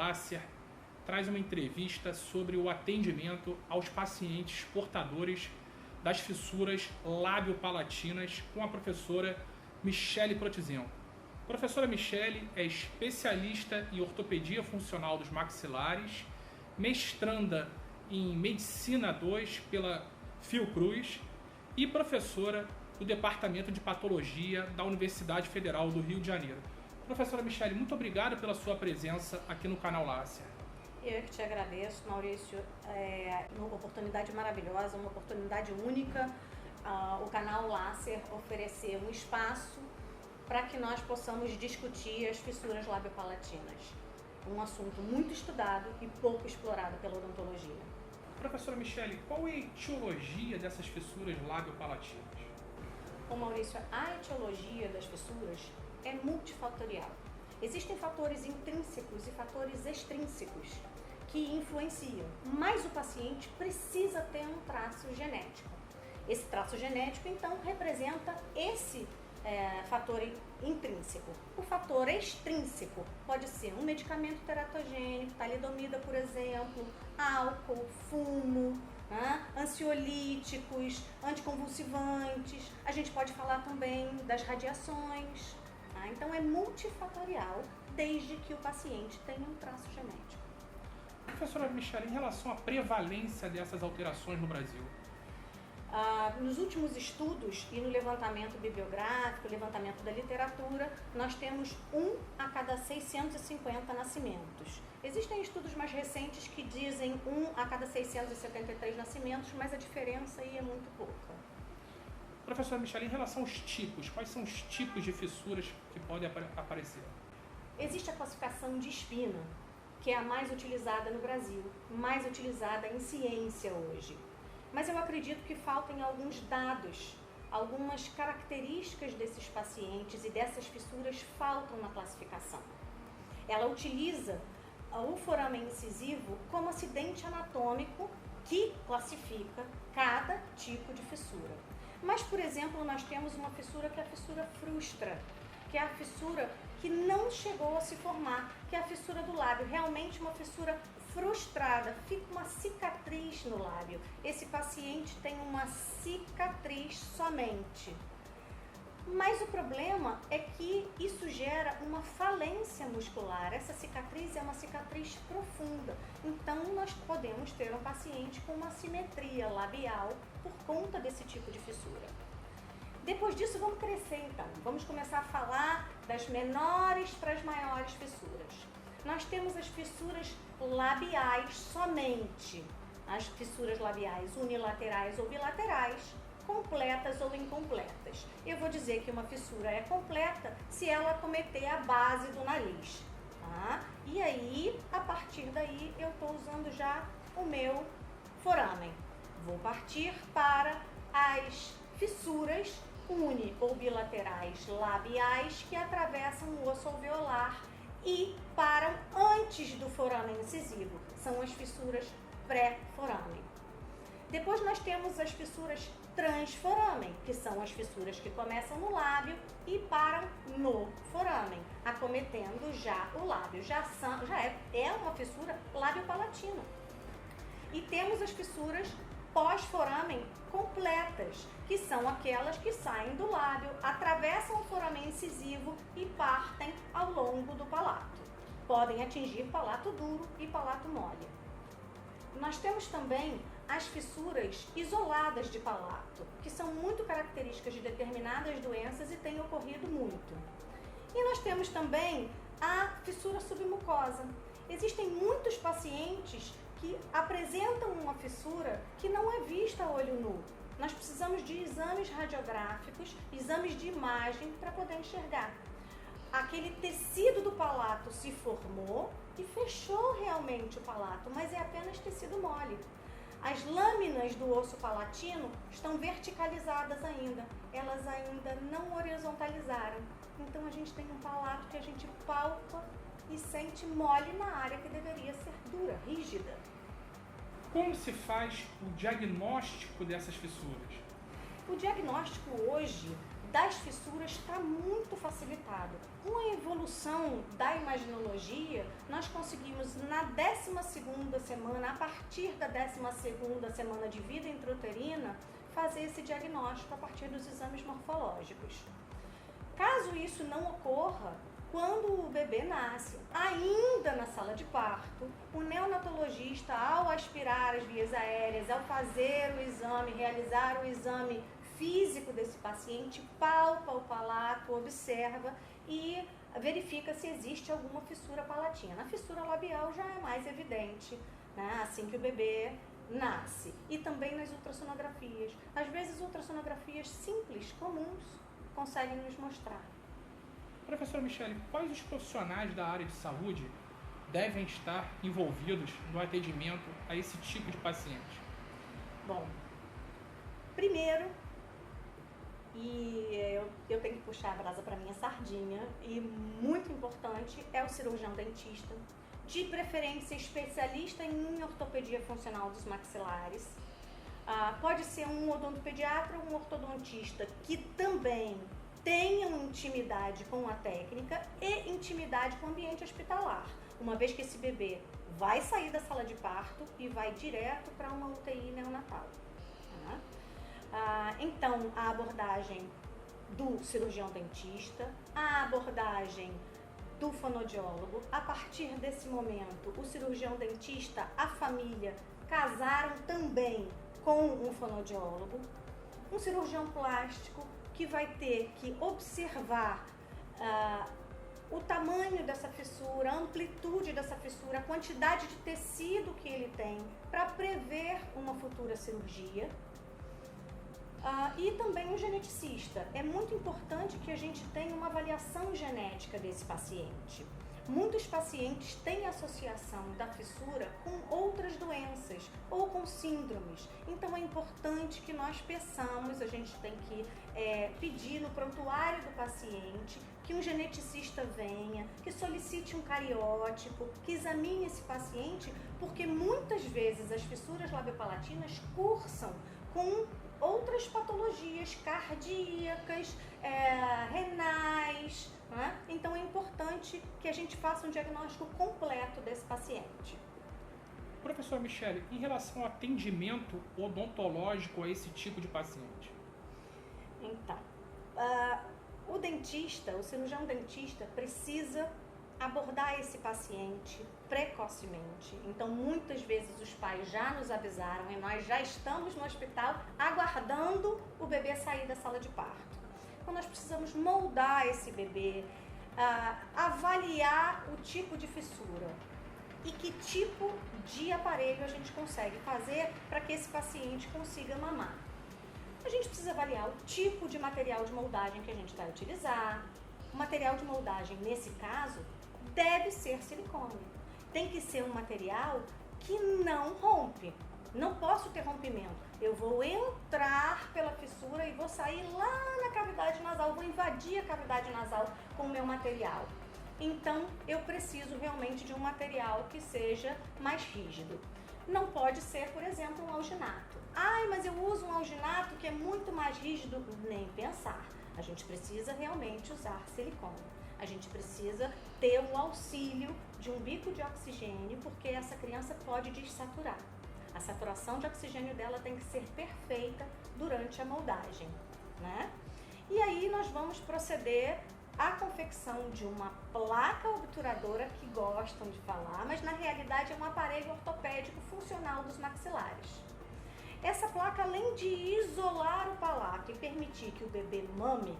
Lácer traz uma entrevista sobre o atendimento aos pacientes portadores das fissuras lábio-palatinas com a professora Michele Protizenko. A professora Michele é especialista em ortopedia funcional dos maxilares, mestranda em Medicina 2 pela Fiocruz e professora do Departamento de Patologia da Universidade Federal do Rio de Janeiro. Professora Michele, muito obrigado pela sua presença aqui no canal Lácer. Eu que te agradeço, Maurício. É uma oportunidade maravilhosa, uma oportunidade única. O canal Lácer oferecer um espaço para que nós possamos discutir as fissuras labiopalatinas. Um assunto muito estudado e pouco explorado pela odontologia. Professora Michele, qual é a etiologia dessas fissuras labiopalatinas? Bom, Maurício, a etiologia das fissuras é multifatorial. Existem fatores intrínsecos e fatores extrínsecos que influenciam, mas o paciente precisa ter um traço genético. Esse traço genético, então, representa esse fator intrínseco. O fator extrínseco pode ser um medicamento teratogênico, talidomida, por exemplo, álcool, fumo, ansiolíticos, anticonvulsivantes. A gente pode falar também das radiações. Então é multifatorial, desde que o paciente tenha um traço genético. Professora Michele, em relação à prevalência dessas alterações no Brasil? Nos últimos estudos e no levantamento bibliográfico, levantamento da literatura, nós temos 1 a cada 650 nascimentos. Existem estudos mais recentes que dizem 1 a cada 673 nascimentos, mas a diferença aí é muito pouca. Professora Michele, em relação aos tipos, quais são os tipos de fissuras que podem aparecer? Existe a classificação de Spina, que é a mais utilizada no Brasil, mais utilizada em ciência hoje. Mas eu acredito que faltem alguns dados, algumas características desses pacientes e dessas fissuras faltam na classificação. Ela utiliza o forame incisivo como acidente anatômico que classifica cada tipo de fissura. Mas, por exemplo, nós temos uma fissura que é a fissura frustra, que é a fissura que não chegou a se formar, que é a fissura do lábio, realmente uma fissura frustrada, fica uma cicatriz no lábio. Esse paciente tem uma cicatriz somente. Mas o problema é que isso gera uma falência muscular. Essa cicatriz é uma cicatriz profunda. Então, nós podemos ter um paciente com uma assimetria labial por conta desse tipo de fissura. Depois disso, vamos crescer então. Vamos começar a falar das menores para as maiores fissuras. Nós temos as fissuras labiais somente. As fissuras labiais unilaterais ou bilaterais, completas ou incompletas. Eu vou dizer que uma fissura é completa se ela acometer a base do nariz. E aí, a partir daí, eu estou usando já o meu foramen. Vou partir para as fissuras uni ou bilaterais labiais que atravessam o osso alveolar e param antes do foramen incisivo. São as fissuras pré-foramen. Depois nós temos as fissuras transforamen, que são as fissuras que começam no lábio e param no foramen, acometendo já o lábio. Já é uma fissura lábio-palatina. E temos as fissuras pós-foramen completas, que são aquelas que saem do lábio, atravessam o foramen incisivo e partem ao longo do palato. Podem atingir palato duro e palato mole. Nós temos também as fissuras isoladas de palato, que são muito características de determinadas doenças e têm ocorrido muito. E nós temos também a fissura submucosa. Existem muitos pacientes que apresentam uma fissura que não é vista a olho nu. Nós precisamos de exames radiográficos, exames de imagem para poder enxergar. Aquele tecido do palato se formou e fechou realmente o palato, mas é apenas tecido mole. As lâminas do osso palatino estão verticalizadas ainda, elas ainda não horizontalizaram. Então a gente tem um palato que a gente palpa e sente mole na área que deveria ser dura, rígida. Como se faz o diagnóstico dessas fissuras? O diagnóstico hoje das fissuras está muito facilitado. Com a evolução da imaginologia, nós conseguimos na 12ª semana, a partir da 12ª semana de vida intrauterina, fazer esse diagnóstico a partir dos exames morfológicos. Caso isso não ocorra, quando o bebê nasce, ainda na sala de parto, o neonatologista, ao aspirar as vias aéreas, ao fazer o exame, realizar o exame físico desse paciente, palpa o palato, observa e verifica se existe alguma fissura palatina. A fissura labial já é mais evidente, né, assim que o bebê nasce. E também nas ultrassonografias. Às vezes ultrassonografias simples, comuns, conseguem nos mostrar. Professora Michele, quais os profissionais da área de saúde devem estar envolvidos no atendimento a esse tipo de paciente? Bom, primeiro, e eu tenho que puxar a brasa para minha sardinha, e muito importante, é o cirurgião dentista, de preferência especialista em ortopedia funcional dos maxilares. Pode ser um odontopediatra ou um ortodontista que também tenham intimidade com a técnica e intimidade com o ambiente hospitalar, uma vez que esse bebê vai sair da sala de parto e vai direto para uma UTI neonatal. Então, a abordagem do cirurgião dentista, a abordagem do fonoaudiólogo. A partir desse momento, o cirurgião dentista, a família, casaram também com um fonoaudiólogo. Um cirurgião plástico que vai ter que observar o tamanho dessa fissura, a amplitude dessa fissura, a quantidade de tecido que ele tem, para prever uma futura cirurgia. E também um geneticista. É muito importante que a gente tenha uma avaliação genética desse paciente. Muitos pacientes têm associação da fissura com outras doenças ou com síndromes. Então é importante que nós peçamos, a gente tem que pedir no prontuário do paciente que um geneticista venha, que solicite um cariótipo, que examine esse paciente, porque muitas vezes as fissuras labiopalatinas cursam com outras patologias cardíacas, renais, né? Então é importante que a gente faça um diagnóstico completo desse paciente. Professora Michele, em relação ao atendimento odontológico a esse tipo de paciente? Então, o dentista, o cirurgião dentista precisa abordar esse paciente precocemente. Então, muitas vezes os pais já nos avisaram e nós já estamos no hospital aguardando o bebê sair da sala de parto. Então, nós precisamos moldar esse bebê, avaliar o tipo de fissura e que tipo de aparelho a gente consegue fazer para que esse paciente consiga mamar. A gente precisa avaliar o tipo de material de moldagem que a gente vai utilizar. O material de moldagem, nesse caso, deve ser silicone. Tem que ser um material que não rompe. Não posso ter rompimento. Eu vou entrar pela fissura e vou sair lá na cavidade nasal, vou invadir a cavidade nasal com o meu material. Então, eu preciso realmente de um material que seja mais rígido. Não pode ser, por exemplo, um alginato. Mas eu uso um alginato que é muito mais rígido. Nem pensar. A gente precisa realmente usar silicone. A gente precisa ter o auxílio de um bico de oxigênio, porque essa criança pode dessaturar. A saturação de oxigênio dela tem que ser perfeita durante a moldagem, né? E aí nós vamos proceder à confecção de uma placa obturadora, que gostam de falar, mas na realidade é um aparelho ortopédico funcional dos maxilares. Essa placa, além de isolar o palato e permitir que o bebê mame,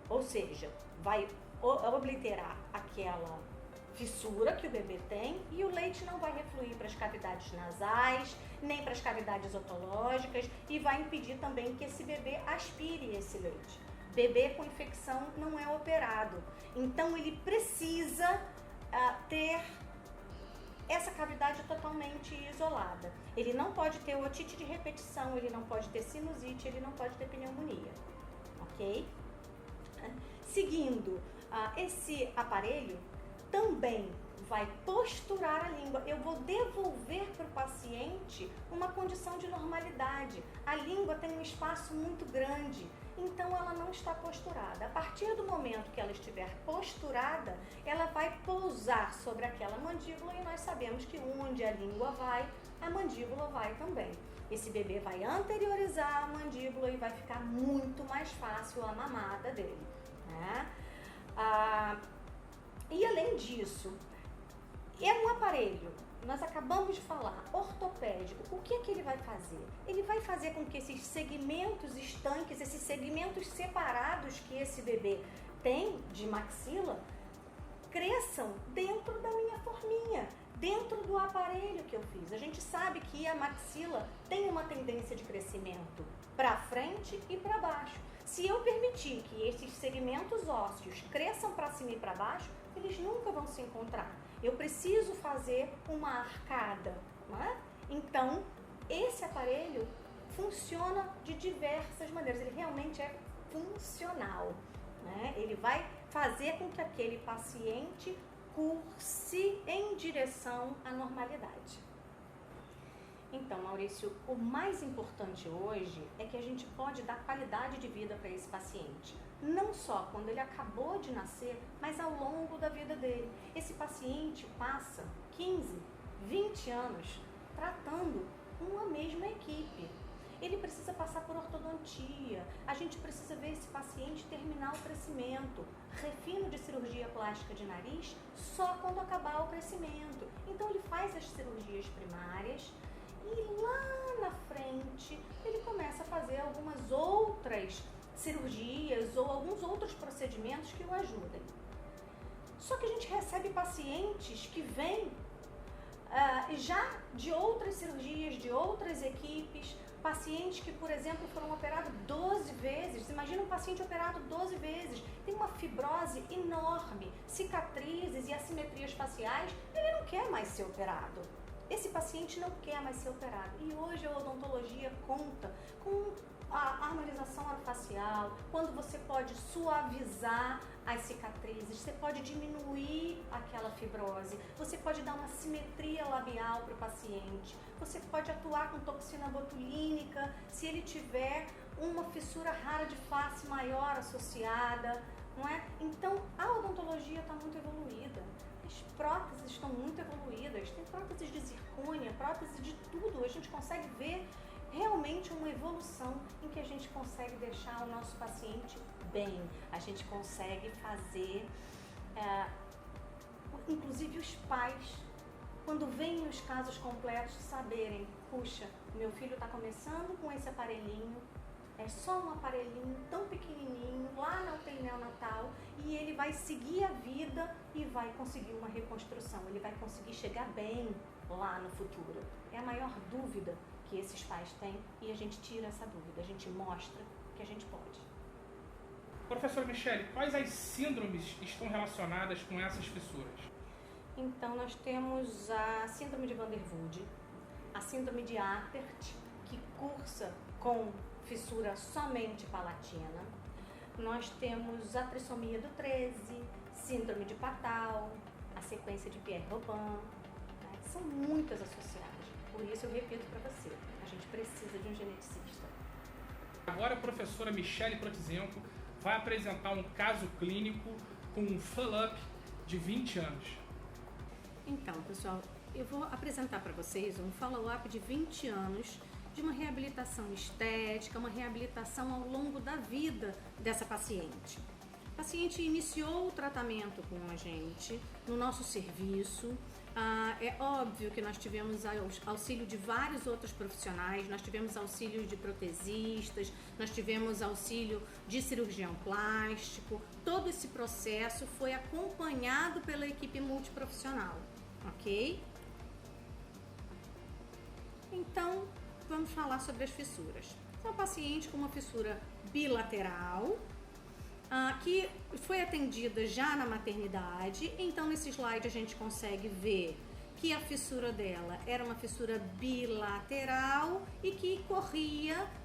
ou seja, vai obliterar aquela fissura que o bebê tem, e o leite não vai refluir para as cavidades nasais, nem para as cavidades otológicas, e vai impedir também que esse bebê aspire esse leite. Bebê com infecção não é operado, então ele precisa ter essa cavidade totalmente isolada. Ele não pode ter otite de repetição, ele não pode ter sinusite, ele não pode ter pneumonia, ok? Seguindo, esse aparelho também vai posturar a língua. Eu vou devolver para o paciente uma condição de normalidade. A língua tem um espaço muito grande, então ela não está posturada. A partir do momento que ela estiver posturada, ela vai pousar sobre aquela mandíbula e nós sabemos que onde a língua vai, a mandíbula vai também. Esse bebê vai anteriorizar a mandíbula e vai ficar muito mais fácil a mamada dele, né? E além disso, é um aparelho, nós acabamos de falar, ortopédico. O que é que ele vai fazer? Ele vai fazer com que esses segmentos estanques, esses segmentos separados que esse bebê tem de maxila, cresçam dentro da minha forminha, dentro do aparelho que eu fiz. A gente sabe que a maxila tem uma tendência de crescimento para frente e para baixo. Se eu permitir que esses segmentos ósseos cresçam para cima e para baixo, eles nunca vão se encontrar. Eu preciso fazer uma arcada, não é? Então, esse aparelho funciona de diversas maneiras. Ele realmente é funcional, né? Ele vai fazer com que aquele paciente curse em direção à normalidade. Então, Maurício, o mais importante hoje é que a gente pode dar qualidade de vida para esse paciente. Não só quando ele acabou de nascer, mas ao longo da vida dele. Esse paciente passa 15, 20 anos tratando uma mesma equipe. Ele precisa passar por ortodontia, a gente precisa ver esse paciente terminar o crescimento, refino de cirurgia plástica de nariz só quando acabar o crescimento. Então ele faz as cirurgias primárias e lá na frente ele começa a fazer algumas outras cirurgias ou alguns outros procedimentos que o ajudem. Só que a gente recebe pacientes que vêm já de outras cirurgias, de outras equipes, pacientes que, por exemplo, foram operados 12 vezes. Imagina um paciente operado 12 vezes, tem uma fibrose enorme, cicatrizes e assimetrias faciais, ele não quer mais ser operado. Esse paciente não quer mais ser operado. E hoje a odontologia conta com a harmonização orofacial, quando você pode suavizar as cicatrizes, você pode diminuir aquela fibrose, você pode dar uma simetria labial para o paciente, você pode atuar com toxina botulínica se ele tiver uma fissura rara de face maior associada, não é? Então a odontologia está muito evoluída. As próteses estão muito evoluídas, tem próteses de zircônia, próteses de tudo, a gente consegue ver realmente uma evolução em que a gente consegue deixar o nosso paciente bem, a gente consegue fazer, inclusive os pais, quando veem os casos completos, saberem, puxa, meu filho está começando com esse aparelhinho, é só um aparelhinho tão pequenininho, lá na UTI neonatal, e ele vai seguir a vida e vai conseguir uma reconstrução, ele vai conseguir chegar bem lá no futuro. É a maior dúvida que esses pais têm e a gente tira essa dúvida, a gente mostra que a gente pode. Professora Michele, quais as síndromes estão relacionadas com essas fissuras? Então, nós temos a síndrome de Van der Wood, a síndrome de Apert, que cursa com fissura somente palatina. Nós temos a trissomia do 13, síndrome de Patau, a sequência de Pierre-Robin, né? São muitas associadas. Por isso eu repito para você, a gente precisa de um geneticista. Agora a professora Michele Protizenko vai apresentar um caso clínico com um follow-up de 20 anos. Então, pessoal, eu vou apresentar para vocês um follow-up de 20 anos de uma reabilitação estética, uma reabilitação ao longo da vida dessa paciente. A paciente iniciou o tratamento com a gente, no nosso serviço. É óbvio que nós tivemos auxílio de vários outros profissionais, nós tivemos auxílio de protesistas, nós tivemos auxílio de cirurgião plástico. Todo esse processo foi acompanhado pela equipe multiprofissional, ok? Então, vamos falar sobre as fissuras. É uma paciente com uma fissura bilateral, que foi atendida já na maternidade. Então nesse slide a gente consegue ver que a fissura dela era uma fissura bilateral e que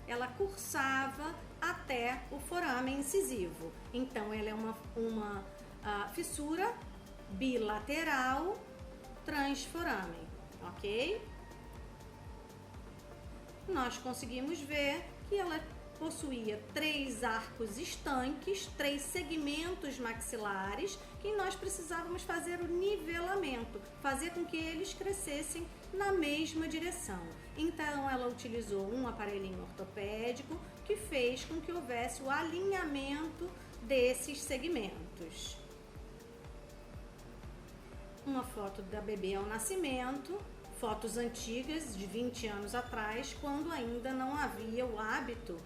ela cursava até o forame incisivo. Então ela é uma fissura bilateral transforamen, ok? Nós conseguimos ver que ela possuía 3 arcos estanques, 3 segmentos maxilares, que nós precisávamos fazer o nivelamento, fazer com que eles crescessem na mesma direção. Então, ela utilizou um aparelhinho ortopédico que fez com que houvesse o alinhamento desses segmentos. Uma foto da bebê ao nascimento, fotos antigas de 20 anos atrás, quando ainda não havia o hábito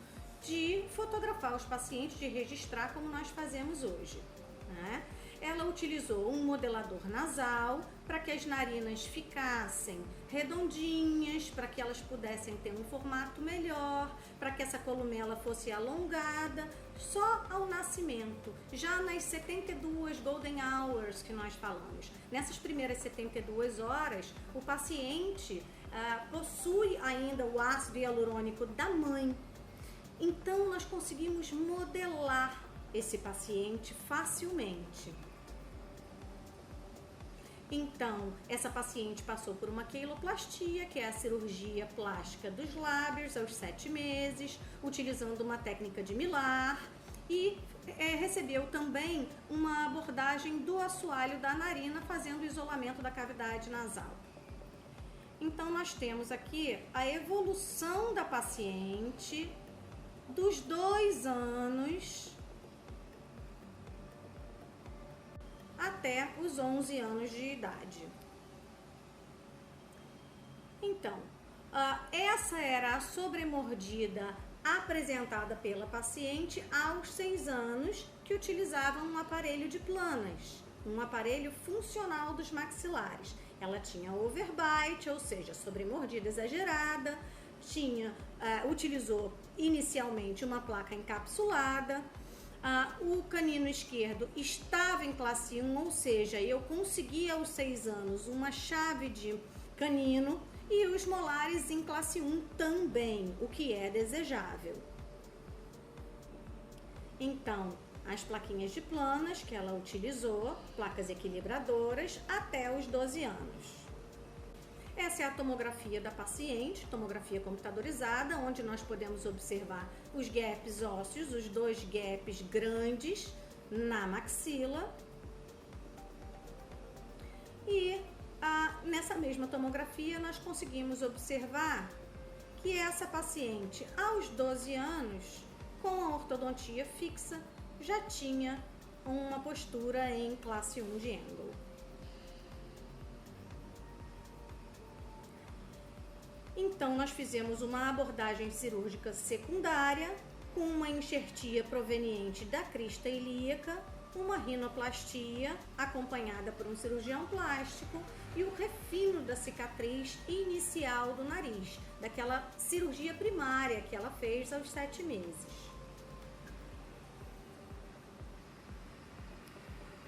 de fotografar os pacientes, de registrar como nós fazemos hoje, né? Ela utilizou um modelador nasal para que as narinas ficassem redondinhas, para que elas pudessem ter um formato melhor, para que essa columela fosse alongada só ao nascimento, já nas 72 golden hours que nós falamos. Nessas primeiras 72 horas, o paciente possui ainda o ácido hialurônico da mãe. Então, nós conseguimos modelar esse paciente facilmente. Então, essa paciente passou por uma queiloplastia, que é a cirurgia plástica dos lábios, aos 7 meses, utilizando uma técnica de Millar, e recebeu também uma abordagem do assoalho da narina, fazendo o isolamento da cavidade nasal. Então, nós temos aqui a evolução da paciente dos 2 anos até os 11 anos de idade. Então, essa era a sobremordida apresentada pela paciente aos 6 anos, que utilizava um aparelho de planas, um aparelho funcional dos maxilares. Ela tinha overbite, ou seja, sobremordida exagerada, utilizou inicialmente uma placa encapsulada. O canino esquerdo estava em classe 1, ou seja, eu consegui aos 6 anos uma chave de canino, e os molares em classe 1 também, o que é desejável. Então, as plaquinhas de planas que ela utilizou, placas equilibradoras, até os 12 anos. Essa é a tomografia da paciente, tomografia computadorizada, onde nós podemos observar os gaps ósseos, os 2 gaps grandes na maxila. E nessa mesma tomografia nós conseguimos observar que essa paciente, aos 12 anos, com a ortodontia fixa, já tinha uma postura em classe 1 de ângulo. Então, nós fizemos uma abordagem cirúrgica secundária, com uma enxertia proveniente da crista ilíaca, uma rinoplastia acompanhada por um cirurgião plástico e o refino da cicatriz inicial do nariz, daquela cirurgia primária que ela fez aos 7 meses.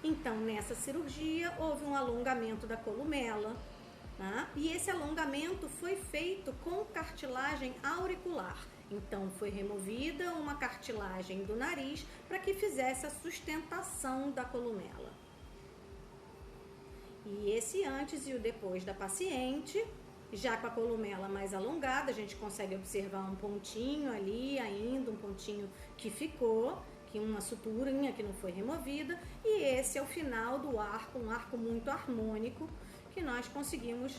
Então, nessa cirurgia, houve um alongamento da columela, né? E esse alongamento foi feito com cartilagem auricular. Então, foi removida uma cartilagem do nariz para que fizesse a sustentação da columela. E esse antes e o depois da paciente, já com a columela mais alongada, a gente consegue observar um pontinho ali ainda, um pontinho que ficou, que uma suturinha que não foi removida, e esse é o final do arco, um arco muito harmônico, que nós conseguimos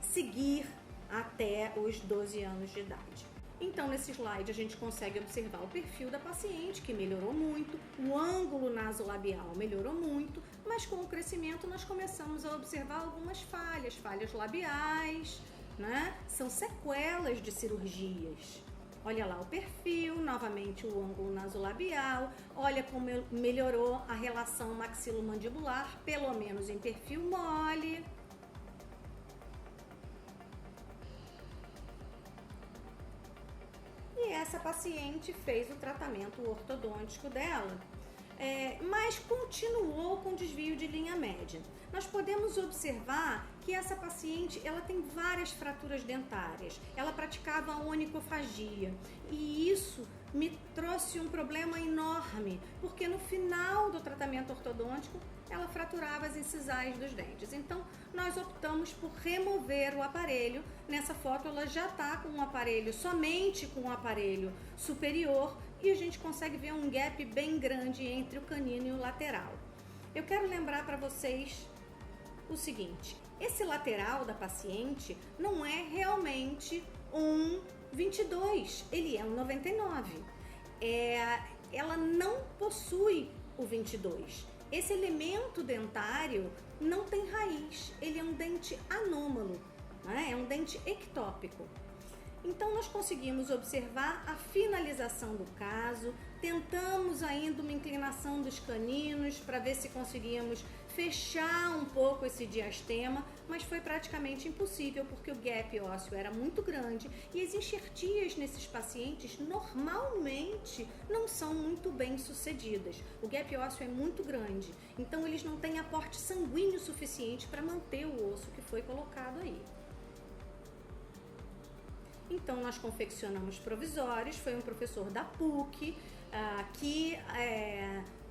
seguir até os 12 anos de idade. Então, nesse slide, a gente consegue observar o perfil da paciente, que melhorou muito, o ângulo nasolabial melhorou muito, mas com o crescimento nós começamos a observar algumas falhas labiais, né? São sequelas de cirurgias. Olha lá o perfil, novamente o ângulo nasolabial, olha como melhorou a relação maxilomandibular, pelo menos em perfil mole. E essa paciente fez o tratamento ortodôntico dela, mas continuou com desvio de linha média. Nós podemos observar que essa paciente, ela tem várias fraturas dentárias, ela praticava onicofagia e isso me trouxe um problema enorme, porque no final do tratamento ortodôntico ela fraturava as incisais dos dentes. Então nós optamos por remover o aparelho. Nessa foto ela já está com um aparelho, somente com o aparelho superior, e a gente consegue ver um gap bem grande entre o canino e o lateral. Eu quero lembrar para vocês o seguinte: esse lateral da paciente não é realmente um 22, ele é um 99. Ela não possui o 22. Esse elemento dentário não tem raiz, ele é um dente anômalo, né? É um dente ectópico. Então nós conseguimos observar a finalização do caso, tentamos ainda uma inclinação dos caninos para ver se conseguíamos fechar um pouco esse diastema, mas foi praticamente impossível porque o gap ósseo era muito grande e as enxertias nesses pacientes normalmente não são muito bem sucedidas. O gap ósseo é muito grande, então eles não têm aporte sanguíneo suficiente para manter o osso que foi colocado aí. Então nós confeccionamos provisórios, foi um professor da PUC que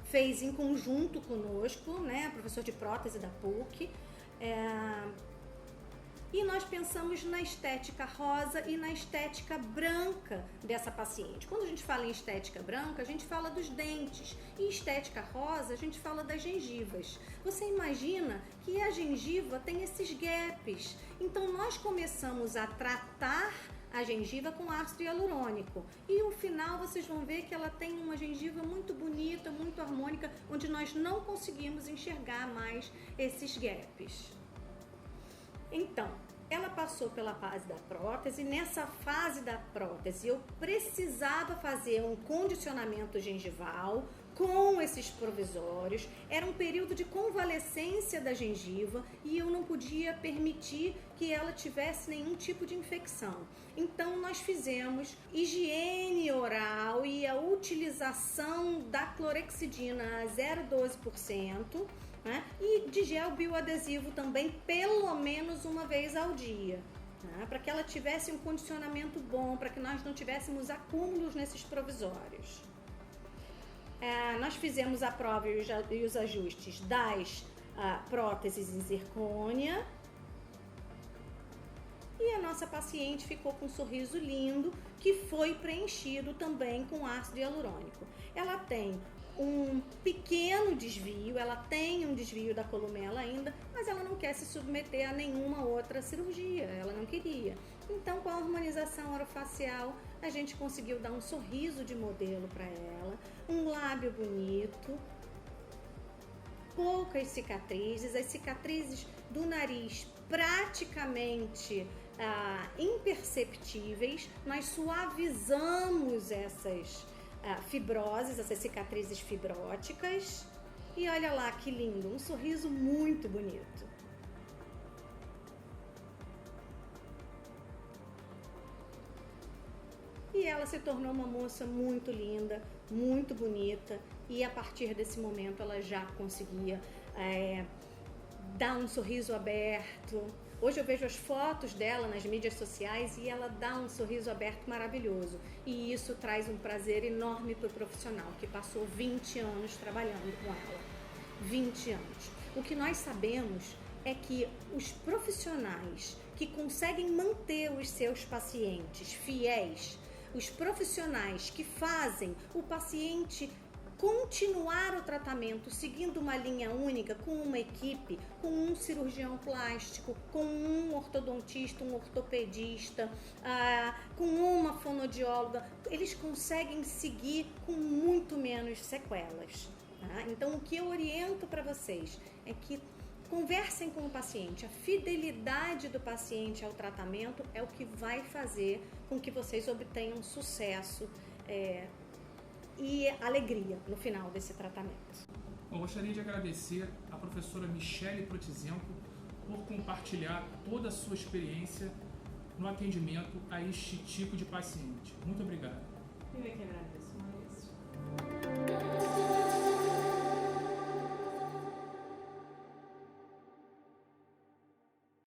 fez em conjunto conosco, né, professor de prótese da PUC, e nós pensamos na estética rosa e na estética branca dessa paciente. Quando a gente fala em estética branca, a gente fala dos dentes, e estética rosa a gente fala das gengivas. Você imagina que a gengiva tem esses gaps, então nós começamos a tratar a gengiva com ácido hialurônico e no final vocês vão ver que ela tem uma gengiva muito bonita, muito harmônica, onde nós não conseguimos enxergar mais esses gaps. Então, ela passou pela fase da prótese. Nessa fase da prótese eu precisava fazer um condicionamento gengival com esses provisórios. Era um período de convalescência da gengiva e eu não podia permitir que ela tivesse nenhum tipo de infecção. Então nós fizemos higiene oral e a utilização da clorexidina a 0,12%, né? E de gel bioadesivo também, pelo menos uma vez ao dia, né? Para que ela tivesse um condicionamento bom, para que nós não tivéssemos acúmulos nesses provisórios. Nós fizemos a prova e os ajustes das próteses em zircônia. E a nossa paciente ficou com um sorriso lindo, que foi preenchido também com ácido hialurônico. Ela tem um pequeno desvio, ela tem um desvio da columela ainda, mas ela não quer se submeter a nenhuma outra cirurgia, ela não queria. Então, com a harmonização orofacial, a gente conseguiu dar um sorriso de modelo para ela, um lábio bonito, poucas cicatrizes, as cicatrizes do nariz praticamente imperceptíveis. Nós suavizamos essas fibroses, essas cicatrizes fibróticas, e olha lá que lindo, um sorriso muito bonito. E ela se tornou uma moça muito linda, muito bonita, e a partir desse momento ela já conseguia dar um sorriso aberto. Hoje eu vejo as fotos dela nas mídias sociais e ela dá um sorriso aberto maravilhoso. E isso traz um prazer enorme para o profissional, que passou 20 anos trabalhando com ela. 20 anos. O que nós sabemos é que os profissionais que conseguem manter os seus pacientes fiéis, os profissionais que fazem o paciente continuar o tratamento seguindo uma linha única, com uma equipe, com um cirurgião plástico, com um ortodontista, um ortopedista, com uma fonoaudióloga, eles conseguem seguir com muito menos sequelas. Tá? Então, o que eu oriento para vocês é que conversem com o paciente. A fidelidade do paciente ao tratamento é o que vai fazer com que vocês obtenham sucesso e alegria no final desse tratamento. Eu gostaria de agradecer à professora Michele Protizenko por compartilhar toda a sua experiência no atendimento a este tipo de paciente. Muito obrigado. Eu é que agradeço, Maurício.